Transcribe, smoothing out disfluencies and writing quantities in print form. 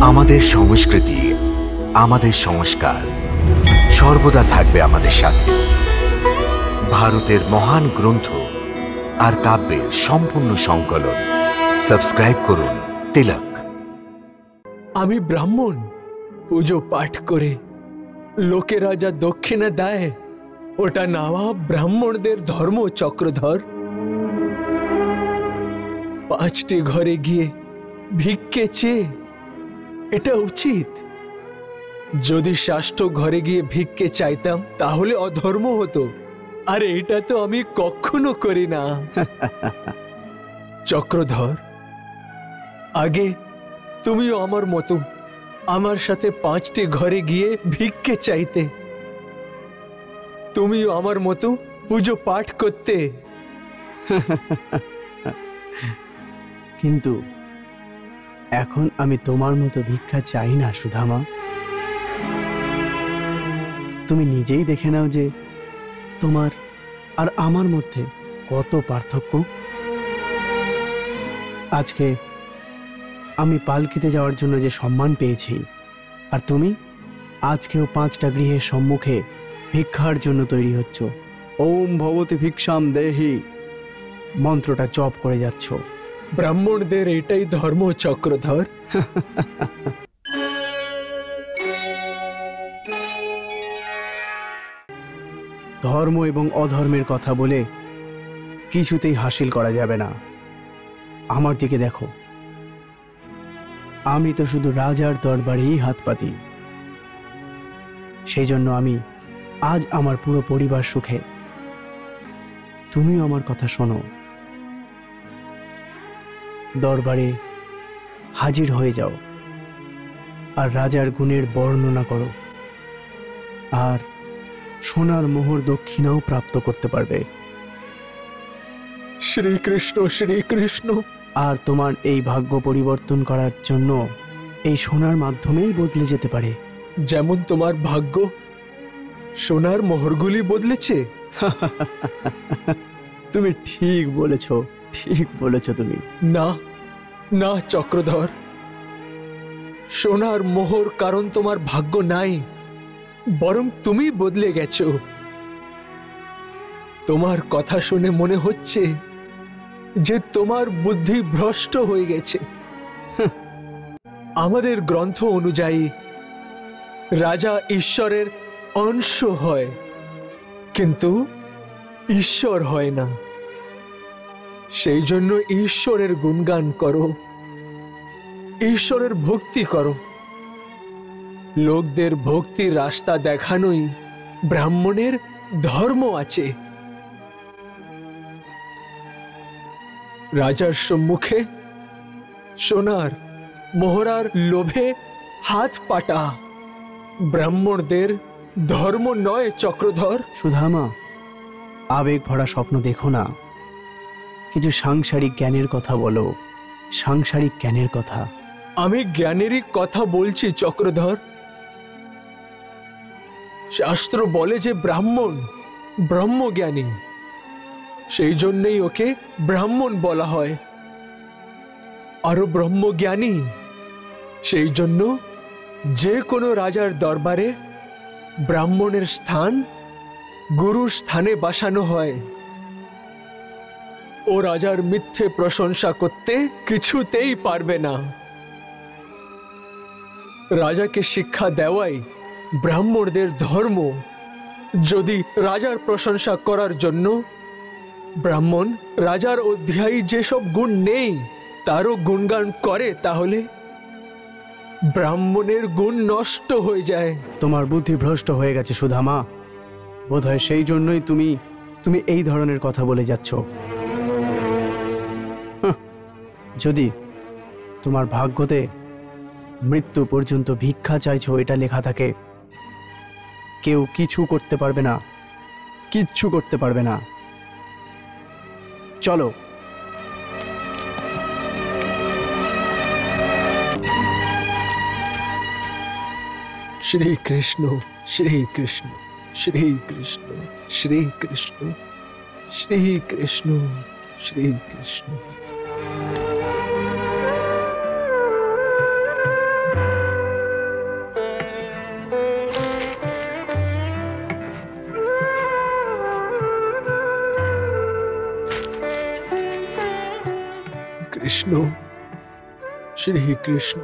আমাদের সংস্কৃতি, আমাদের সংস্কার সর্বদা থাকবে আমাদের সাথে। ভারতের মহান গ্রন্থ আর কাব্যের সম্পূর্ণ সংকলন। সাবস্ক্রাইব করুন তিলক। আমি ব্রাহ্মণ, পুজো পাঠ করে লোকেরা যা দক্ষিণা দেয় ওটা নেওয়া ব্রাহ্মণদের ধর্ম। চক্রধর, 5টি ঘরে গিয়ে ভিক্ষে চেয়ে এটা উচিত? যদি 6টো ঘরে গিয়ে ভিক্ষে চাইতাম তাহলে অধর্ম হতো। আর এটা তো আমি কখনো করি না। চক্রধর, আগে তুমিও আমার মতো আমার সাথে 5টি ঘরে গিয়ে ভিক্ষে চাইতে, তুমিও আমার মতো পুজো পাঠ করতে। কিন্তু এখন আমি তোমার মতো ভিক্ষা চাই না সুধামা। তুমি নিজেই দেখে নাও যে তোমার আর আমার মধ্যে কত পার্থক্য। আজকে আমি পালকিতে যাওয়ার জন্য যে সম্মান পেয়েছি, আর তুমি আজকেও 5টা গৃহের সম্মুখে ভিক্ষার জন্য তৈরি হচ্ছ। ওম ভবতি ভিক্ষাম দেহি মন্ত্রটা জপ করে যাচ্ছ। ব্রাহ্মণদের এটাই ধর্ম। চক্রধর, ধর্ম এবং অধর্মের কথা বলে কিছুতেই হাসিল করা যাবে না। আমার দিকে দেখো, আমি তো শুধু রাজার দরবারেই হাত পাতি। সেই জন্য আমি আজ আমার পুরো পরিবার সুখে। তুমিও আমার কথা শোনো, দরবারে হাজির হয়ে যাও আর রাজার গুণের বর্ণনা করো, আর সোনার মোহর দক্ষিণাও প্রাপ্ত করতে পারবে। শ্রীকৃষ্ণ শ্রীকৃষ্ণ। আর তোমার এই ভাগ্য পরিবর্তন করার জন্য এই সোনার মাধ্যমেই বদলে যেতে পারে। যেমন তোমার ভাগ্য সোনার মোহরগুলি বদলেছে। তুমি ঠিক বলেছ, ঠিক বলেছ তুমি। না না চক্রধর, সোনার মোহর কারণ তোমার ভাগ্য নাই, বরং তুমি বদলে গেছো। তোমার কথা শুনে মনে হচ্ছে যে তোমার বুদ্ধি ভ্রষ্ট হয়ে গেছে। আমাদের গ্রন্থ অনুযায়ী রাজা ঈশ্বরের অংশ হয়, কিন্তু ঈশ্বর হয় না। সেই জন্য ঈশ্বরের গুণগান করো, ঈশ্বরের ভক্তি করো। লোকদের ভক্তির রাস্তা দেখানোই ব্রাহ্মণের ধর্ম আছে। রাজার সম্মুখে সোনার মোহরার লোভে হাত পাটা ব্রাহ্মণদের ধর্ম নয়। চক্রধর, সুধামা, আবেগ ভরা স্বপ্ন দেখো না, কিছু সাংসারিক জ্ঞানের কথা বলো। সাংসারিক জ্ঞানের কথা। আমি জ্ঞানেরই কথা বলছি চক্রধর। শাস্ত্র বলে যে ব্রাহ্মণ ব্রহ্মজ্ঞানী, সেই জন্যই ওকে ব্রাহ্মণ বলা হয়। আরো ব্রহ্মজ্ঞানী, সেই জন্য যে কোনো রাজার দরবারে ব্রাহ্মণের স্থান গুরুর স্থানে বসানো হয়। ও রাজার মিথ্যে প্রশংসা করতে কিছুতেই পারবে না। রাজাকে শিক্ষা দেওয়াই ব্রাহ্মণদের ধর্ম। যদি রাজার প্রশংসা করার জন্য ব্রাহ্মণ রাজার অধ্যায়ী যেসব গুণ নেই তারও গুণগান করে, তাহলে ব্রাহ্মণের গুণ নষ্ট হয়ে যায়। তোমার বুদ্ধি ভ্রষ্ট হয়ে গেছে সুধামা। বোধহয় সেই জন্যই তুমি এই ধরনের কথা বলে যাচ্ছ। যদি তোমার ভাগ্যতে মৃত্যু পর্যন্ত ভিক্ষা চাইছো এটা লেখা থাকে, কেউ কিছু করতে পারবে না, কিচ্ছু করতে পারবে না। চলো। শ্রীকৃষ্ণ শ্রীকৃষ্ণ শ্রীকৃষ্ণ শ্রীকৃষ্ণ শ্রীকৃষ্ণ শ্রীকৃষ্ণ। কৃষ্ণ শ্রী কৃষ্ণ।